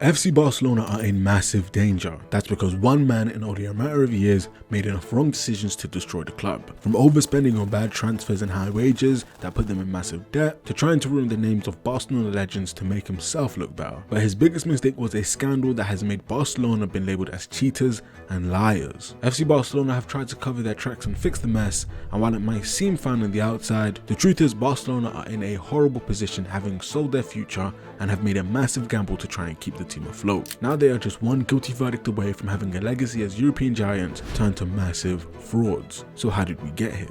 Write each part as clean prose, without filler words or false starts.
FC Barcelona are in massive danger. That's because one man in only a matter of years made enough wrong decisions to destroy the club. From overspending on bad transfers and high wages that put them in massive debt, to trying to ruin the names of Barcelona legends to make himself look better. But his biggest mistake was a scandal that has made Barcelona been labelled as cheaters and liars. FC Barcelona have tried to cover their tracks and fix the mess, and while it might seem fine on the outside, the truth is Barcelona are in a horrible position, having sold their future and have made a massive gamble to try and keep the team afloat. Now they are just one guilty verdict away from having a legacy as European giants turned to massive frauds. So how did we get here?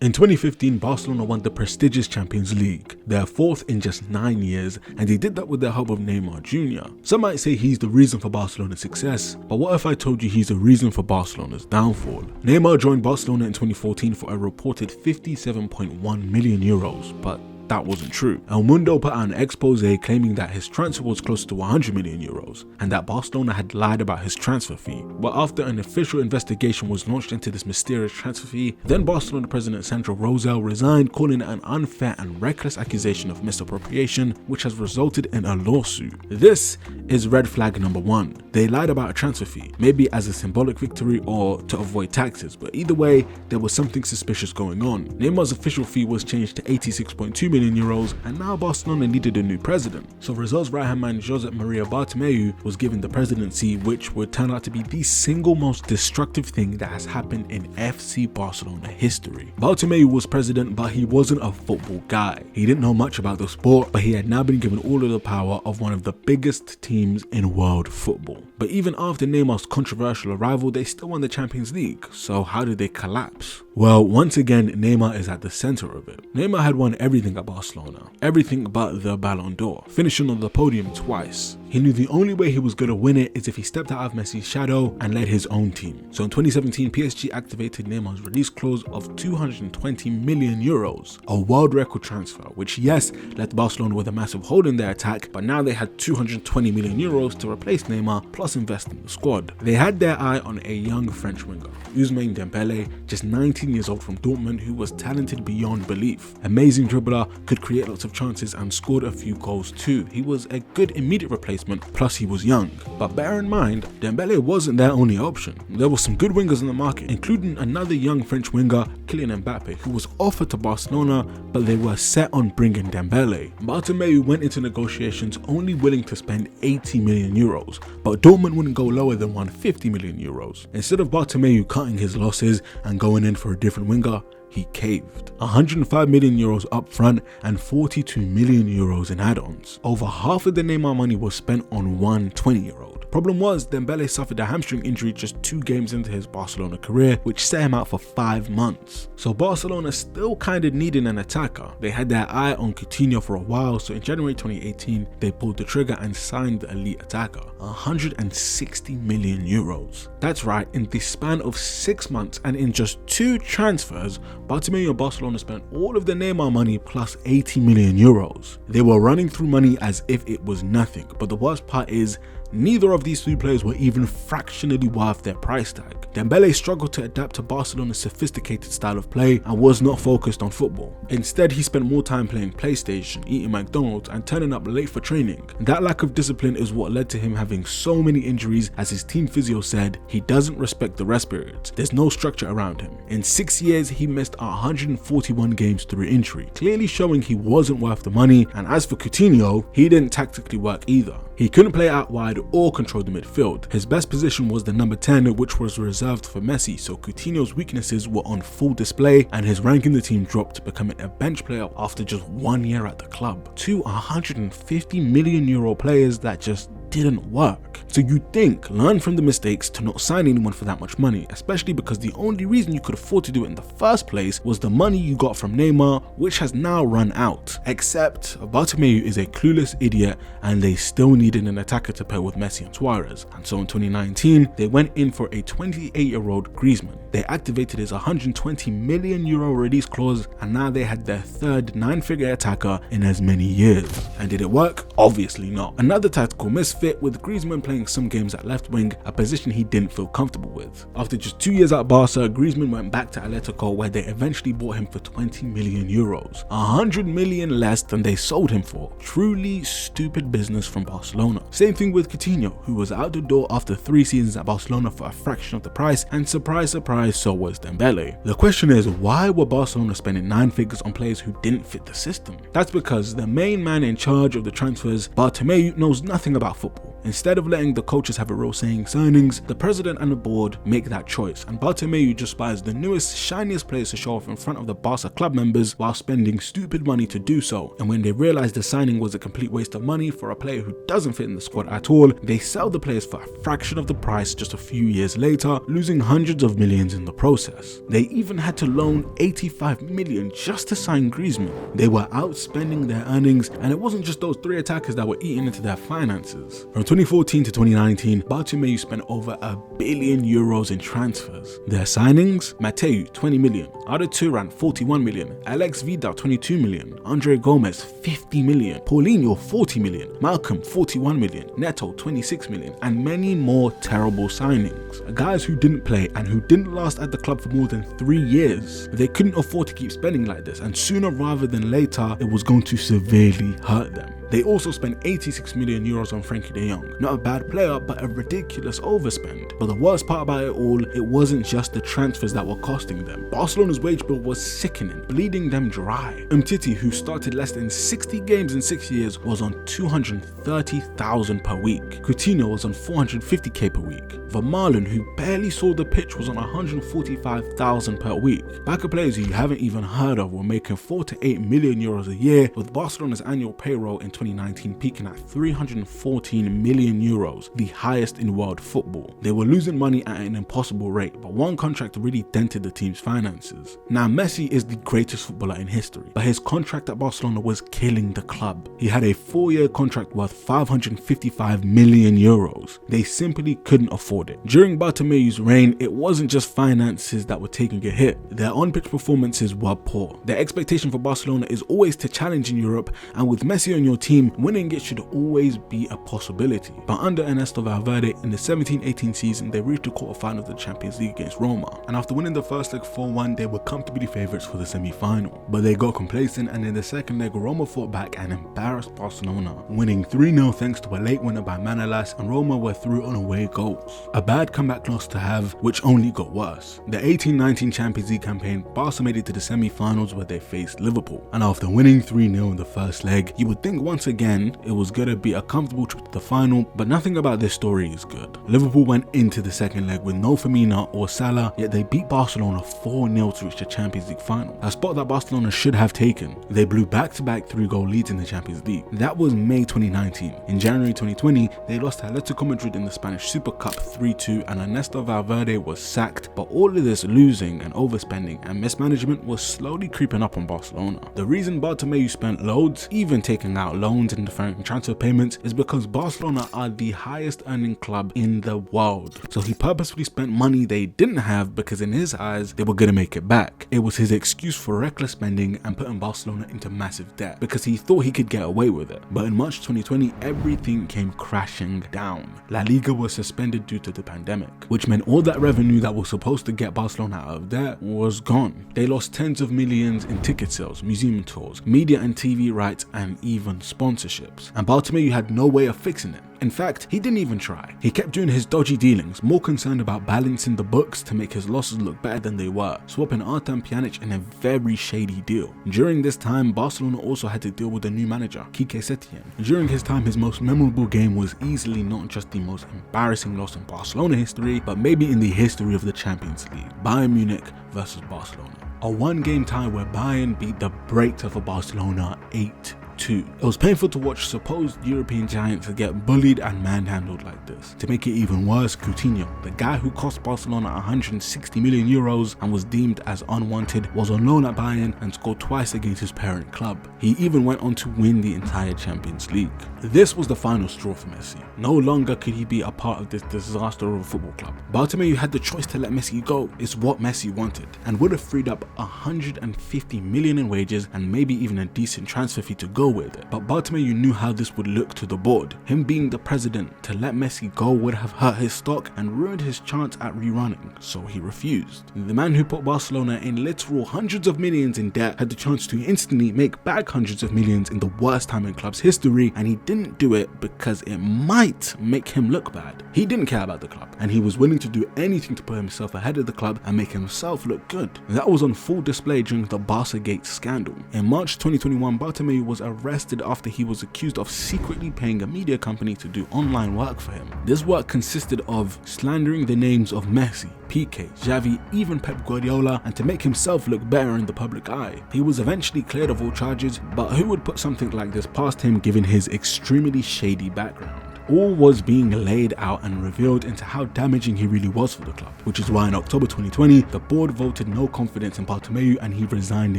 In 2015, Barcelona won the prestigious Champions League, their fourth in just 9 years, and they did that with the help of Neymar Jr. Some might say he's the reason for Barcelona's success, but what if I told you he's the reason for Barcelona's downfall? Neymar joined Barcelona in 2014 for a reported 57.1 million euros, but that wasn't true. El Mundo put out an expose claiming that his transfer was close to 100 million euros and that Barcelona had lied about his transfer fee. But after an official investigation was launched into this mysterious transfer fee, then Barcelona president Sandro Rosell resigned, calling it an unfair and reckless accusation of misappropriation, which has resulted in a lawsuit. This is red flag number one. They lied about a transfer fee, maybe as a symbolic victory or to avoid taxes, but either way, there was something suspicious going on. Neymar's official fee was changed to 86.2 million euros, and now Barcelona needed a new president. So Rosel's right-hand man Josep Maria Bartomeu was given the presidency, which would turn out to be the single most destructive thing that has happened in FC Barcelona history. Bartomeu was president, but he wasn't a football guy. He didn't know much about the sport, but he had now been given all of the power of one of the biggest teams in world football. But even after Neymar's controversial arrival, they still won the Champions League. So how did they collapse? Well, once again, Neymar is at the center of it. Neymar had won everything at Barcelona, everything but the Ballon d'Or, finishing on the podium twice. He knew the only way he was going to win it is if he stepped out of Messi's shadow and led his own team. So in 2017, PSG activated Neymar's release clause of 220 million euros, a world record transfer, which yes, left Barcelona with a massive hole in their attack, but now they had 220 million euros to replace Neymar plus invest in the squad. They had their eye on a young French winger, Ousmane Dembele, just 19 years old from Dortmund, who was talented beyond belief. Amazing dribbler, could create lots of chances and scored a few goals too. He was a good immediate replacement, plus he was young. But bear in mind, Dembele wasn't their only option. There were some good wingers in the market, including another young French winger, Kylian Mbappe, who was offered to Barcelona, but they were set on bringing Dembele. Bartomeu went into negotiations only willing to spend 80 million euros, but Dortmund wouldn't go lower than 150 million euros. Instead of Bartomeu cutting his losses and going in for a different winger, he caved. 105 million euros up front and 42 million euros in add-ons. Over half of the Neymar money was spent on one 20-year-old. Problem was, Dembele suffered a hamstring injury just 2 games into his Barcelona career, which set him out for 5 months. So Barcelona still kind of needed an attacker. They had their eye on Coutinho for a while, so in January 2018, they pulled the trigger and signed the elite attacker. 160 million euros. That's right, in the span of 6 months and in just 2 transfers, Bartomeu and Barcelona spent all of the Neymar money plus 80 million euros. They were running through money as if it was nothing, but the worst part is, neither of these 3 players were even fractionally worth their price tag. Dembele struggled to adapt to Barcelona's sophisticated style of play and was not focused on football. Instead, he spent more time playing PlayStation, eating McDonald's and turning up late for training. That lack of discipline is what led to him having so many injuries. As his team physio said, he doesn't respect the rest periods. There's no structure around him. In 6 years, he missed 141 games through injury, clearly showing he wasn't worth the money. And as for Coutinho, he didn't tactically work either. He couldn't play out wide or control the midfield. His best position was the number 10, which was reserved for Messi, so Coutinho's weaknesses were on full display and his rank in the team dropped, becoming a bench player after just 1 year at the club. 2 150 million euro players that just didn't work. So you'd think, learn from the mistakes to not sign anyone for that much money, especially because the only reason you could afford to do it in the first place was the money you got from Neymar, which has now run out. Except Bartomeu is a clueless idiot and they still needed an attacker to pair with Messi and Suarez. And so in 2019, they went in for a 28-year-old Griezmann. They activated his 120 million euro release clause, and now they had their third 9-figure attacker in as many years. And did it work? Obviously not. Another tactical misfit fit, with Griezmann playing some games at left wing, a position he didn't feel comfortable with. After just 2 years at Barca, Griezmann went back to Atletico, where they eventually bought him for 20 million euros, 100 million less than they sold him for. Truly stupid business from Barcelona. Same thing with Coutinho, who was out the door after 3 seasons at Barcelona for a fraction of the price, and surprise surprise, so was Dembele. The question is, why were Barcelona spending 9 figures on players who didn't fit the system? That's because the main man in charge of the transfers, Bartomeu, knows nothing about football. Instead of letting the coaches have a role saying signings, the president and the board make that choice, and Bartomeu just buys the newest, shiniest players to show off in front of the Barca club members while spending stupid money to do so. And when they realize the signing was a complete waste of money for a player who doesn't fit in the squad at all, they sell the players for a fraction of the price just a few years later, losing hundreds of millions in the process. They even had to loan 85 million just to sign Griezmann. They were outspending their earnings, and it wasn't just those 3 attackers that were eating into their finances. From 2014 to 2019, Bartomeu spent over €1 billion in transfers. Their signings: Mateu 20 million, Arda Turan 41 million, Alex Vidal 22 million, Andre Gomez 50 million, Paulinho 40 million, Malcolm 41 million, Neto 26 million, and many more terrible signings. Guys who didn't play and who didn't last at the club for more than 3 years. They couldn't afford to keep spending like this, and sooner rather than later, it was going to severely hurt them. They also spent 86 million euros on Frankie de Jong. Not a bad player, but a ridiculous overspend. But the worst part about it all, it wasn't just the transfers that were costing them. Barcelona's wage bill was sickening, bleeding them dry. Umtiti, who started less than 60 games in 6 years, was on 230,000 per week. Coutinho was on 450k per week. Vermaelen, who barely saw the pitch, was on 145,000 per week. Backup players who you haven't even heard of were making 4 to 8 million euros a year, with Barcelona's annual payroll in 2019 peaking at 314 million euros, the highest in world football. They were losing money at an impossible rate, but one contract really dented the team's finances. Now, Messi is the greatest footballer in history, but his contract at Barcelona was killing the club. He had a 4-year contract worth 555 million euros. They simply couldn't afford it. During Bartomeu's reign, it wasn't just finances that were taking a hit. Their on-pitch performances were poor. Their expectation for Barcelona is always to challenge in Europe, and with Messi on your team, winning it should always be a possibility. But under Ernesto Valverde, in the 17-18 season, they reached the quarterfinal of the Champions League against Roma, and after winning the first leg 4-1, they were comfortably favourites for the semi-final. But they got complacent, and in the second leg, Roma fought back and embarrassed Barcelona, winning 3-0 thanks to a late winner by Manolas, and Roma were through on away goals. A bad comeback loss to have, which only got worse. The 18-19 Champions League campaign, Barca made it to the semi-finals where they faced Liverpool, and after winning 3-0 in the first leg, you would think once again it was going to be a comfortable trip to the final, but nothing about this story is good. Liverpool went into the second leg with no Firmino or Salah, yet they beat Barcelona 4-0 to reach the Champions League final, a spot that Barcelona should have taken. They blew back-to-back 3-goal leads in the Champions League. That was May 2019. In January 2020, they lost to Atletico Madrid in the Spanish Super Cup 3-2, and Ernesto Valverde was sacked, but all of this losing and overspending and mismanagement was slowly creeping up on Barcelona. The reason Bartomeu spent loads, even taking out loans and deferring transfer payments, is because Barcelona are the highest earning club in the world. So he purposefully spent money they didn't have because in his eyes, they were going to make it back. It was his excuse for reckless spending and putting Barcelona into massive debt because he thought he could get away with it. But in March 2020, everything came crashing down. La Liga was suspended due to the pandemic, which meant all that revenue that was supposed to get Barcelona out of debt was gone. They lost tens of millions in ticket sales, museum tours, media and TV rights, and even sponsorships. And Bartomeu had no way of fixing it. In fact, he didn't even try. He kept doing his dodgy dealings, more concerned about balancing the books to make his losses look better than they were, swapping Artem Pjanic in a very shady deal. During this time, Barcelona also had to deal with a new manager, Quique Setién. During his time, his most memorable game was easily not just the most embarrassing loss in Barcelona history, but maybe in the history of the Champions League. Bayern Munich versus Barcelona. A one-game tie where Bayern beat the brakes off of Barcelona 8-2. It was painful to watch supposed European giants get bullied and manhandled like this. To make it even worse, Coutinho, the guy who cost Barcelona 160 million euros and was deemed as unwanted, was on loan at Bayern and scored twice against his parent club. He even went on to win the entire Champions League. This was the final straw for Messi. No longer could he be a part of this disaster of a football club. Bartomeu had the choice to let Messi go. It's what Messi wanted, and would have freed up 150 million in wages and maybe even a decent transfer fee to go go with it. But Bartomeu knew how this would look to the board. Him being the president, to let Messi go would have hurt his stock and ruined his chance at rerunning, so he refused. The man who put Barcelona in literal hundreds of millions in debt had the chance to instantly make back hundreds of millions in the worst time in club's history, and he didn't do it because it might make him look bad. He didn't care about the club, and he was willing to do anything to put himself ahead of the club and make himself look good. That was on full display during the Barcagate scandal. In March 2021, Bartomeu was arrested after he was accused of secretly paying a media company to do online work for him. This work consisted of slandering the names of Messi, Piqué, Xavi, even Pep Guardiola, and to make himself look better in the public eye. He was eventually cleared of all charges, but who would put something like this past him given his extremely shady background? All was being laid out and revealed into how damaging he really was for the club, which is why in October 2020, the board voted no confidence in Bartomeu and he resigned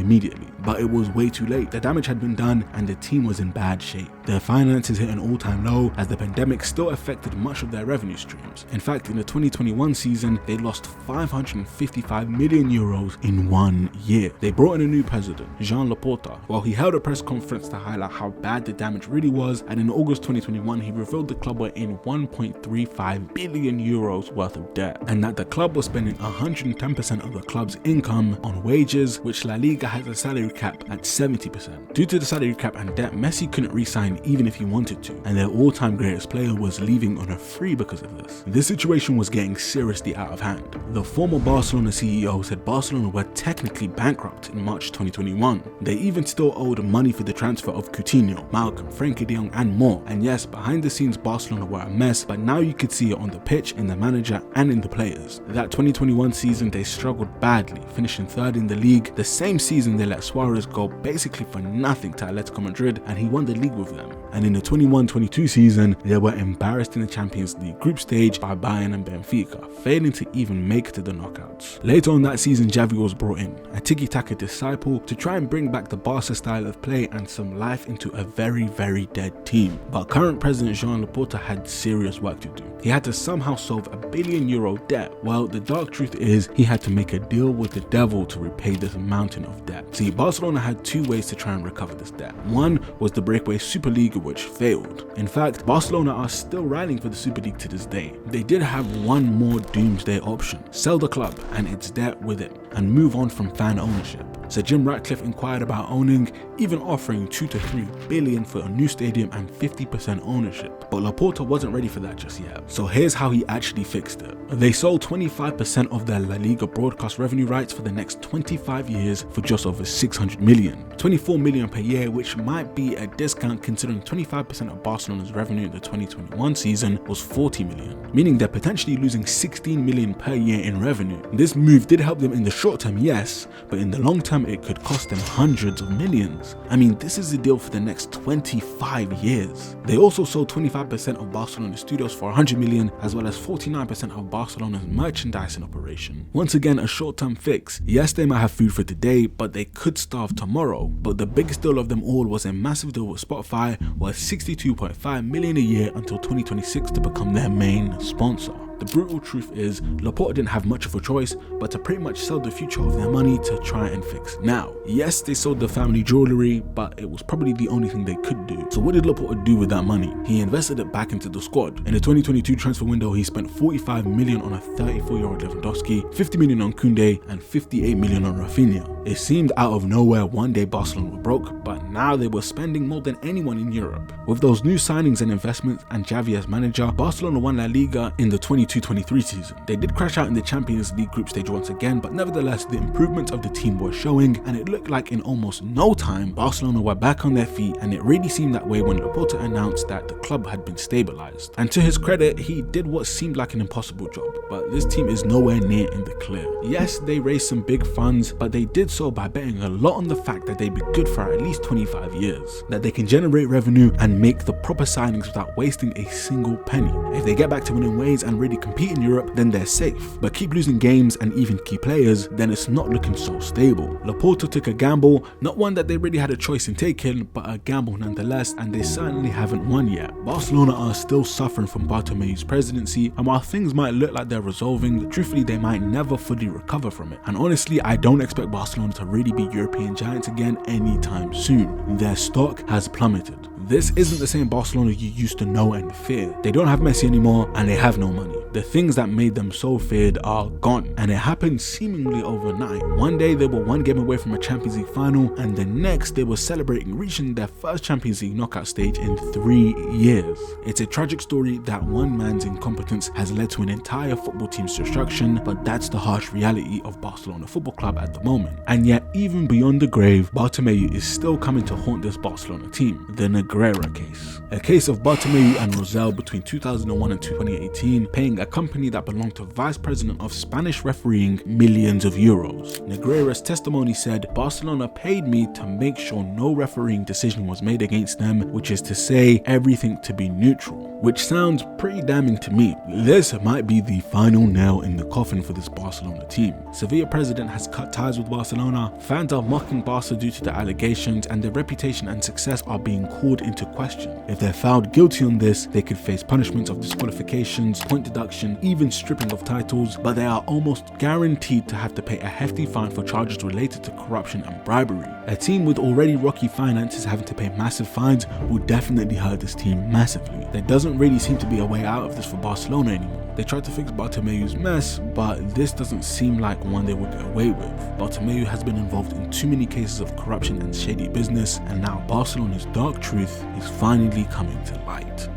immediately. But it was way too late. The damage had been done and the team was in bad shape. Their finances hit an all-time low as the pandemic still affected much of their revenue streams. In fact, in the 2021 season, they lost 555 million euros in 1 year. They brought in a new president, Jean Laporta, while he held a press conference to highlight how bad the damage really was, and in August 2021, he revealed the club were in 1.35 billion euros worth of debt, and that the club was spending 110% of the club's income on wages, which La Liga has a salary cap at 70%. Due to the salary cap and debt, Messi couldn't re-sign even if he wanted to, and their all-time greatest player was leaving on a free because of this. This situation was getting seriously out of hand. The former Barcelona CEO said Barcelona were technically bankrupt in March 2021. They even still owed money for the transfer of Coutinho, Malcolm, Frenkie de Jong and more, and yes, behind the scenes Barcelona were a mess, but now you could see it on the pitch, in the manager and in the players. That 2021 season they struggled badly, finishing third in the league. The same season they let Suarez go basically for nothing to Atletico Madrid and he won the league with them. And in the 21-22 season they were embarrassed in the Champions League group stage by Bayern and Benfica, failing to even make it to the knockouts. Later on that season Xavi was brought in, a tiki-taka disciple, to try and bring back the Barca style of play and some life into a very dead team. But current president Jean Laporta had serious work to do. He had to somehow solve a €1 billion debt. Well, the dark truth is he had to make a deal with the devil to repay this mountain of debt. See, Barcelona had two ways to try and recover this debt. One was the breakaway Super League, which failed. In fact, Barcelona are still rallying for the Super League to this day. They did have one more doomsday option: sell the club and its debt with it and move on from fan ownership. Sir Jim Ratcliffe inquired about owning, even offering 2 to 3 billion for a new stadium and 50% ownership. But Laporta wasn't ready for that just yet. So here's how he actually fixed it. They sold 25% of their La Liga broadcast revenue rights for the next 25 years for just over 600 million. 24 million per year, which might be a discount considering 25% of Barcelona's revenue in the 2021 season was 40 million, meaning they're potentially losing 16 million per year in revenue. This move did help them in the short term, yes, but in the long term it could cost them hundreds of millions. I mean, this is the deal for the next 25 years. They also sold 25% of Barcelona studios for 100 million, as well as 49% of Barcelona's merchandising operation. Once again, a short-term fix. Yes, they might have food for today, but they could starve tomorrow. But the biggest deal of them all was a massive deal with Spotify, worth 62.5 million a year until 2026 to become their main sponsor. The brutal truth is, Laporta didn't have much of a choice but to pretty much sell the future of their money to try and fix now. Yes, they sold the family jewellery, but it was probably the only thing they could do. So what did Laporta do with that money? He invested it back into the squad. In the 2022 transfer window, he spent 45 million on a 34-year-old Lewandowski, 50 million on Koundé, and 58 million on Rafinha. It seemed out of nowhere one day Barcelona were broke, but now they were spending more than anyone in Europe. With those new signings and investments and Xavi as manager, Barcelona won La Liga in the 22-23 season. They did crash out in the Champions League group stage once again, but nevertheless the improvements of the team were showing, and it looked like in almost no time Barcelona were back on their feet, and it really seemed that way when Laporta announced that the club had been stabilized. And to his credit, he did what seemed like an impossible job, but this team is nowhere near in the clear. Yes, they raised some big funds, but they did so by betting a lot on the fact that they'd be good for at least 25 years, that they can generate revenue and make the proper signings without wasting a single penny. If they get back to winning ways and really compete in Europe, then they're safe. But keep losing games and even key players, then it's not looking so stable. Laporta took a gamble, not one that they really had a choice in taking, but a gamble nonetheless, and they certainly haven't won yet. Barcelona are still suffering from Bartomeu's presidency, and while things might look like they're resolving, truthfully they might never fully recover from it. And honestly, I don't expect Barcelona Barcelona to really be European giants again anytime soon. Their stock has plummeted. This isn't the same Barcelona you used to know and fear. They don't have Messi anymore and they have no money. The things that made them so feared are gone, and it happened seemingly overnight. One day they were one game away from a Champions League final, and the next they were celebrating reaching their first Champions League knockout stage in 3 years. It's a tragic story that one man's incompetence has led to an entire football team's destruction, but that's the harsh reality of Barcelona Football Club at the moment. And yet, even beyond the grave, Bartomeu is still coming to haunt this Barcelona team. The Negreira case. A case of Bartomeu and Rosell between 2001 and 2018, paying a company that belonged to Vice President of Spanish refereeing millions of euros. Negreira's testimony said, "Barcelona paid me to make sure no refereeing decision was made against them, which is to say everything to be neutral." Which sounds pretty damning to me. This might be the final nail in the coffin for this Barcelona team. Sevilla president has cut ties with Barcelona, fans are mocking Barca due to the allegations, and their reputation and success are being called into question. If they're found guilty on this, they could face punishments of disqualifications, point deduction, even stripping of titles, but they are almost guaranteed to have to pay a hefty fine for charges related to corruption and bribery. A team with already rocky finances having to pay massive fines will definitely hurt this team massively. There doesn't really seem to be a way out of this for Barcelona anymore. They tried to fix Bartomeu's mess, but this doesn't seem like one they would get away with. Bartomeu has been involved in too many cases of corruption and shady business, and now Barcelona's dark truth is finally coming to light.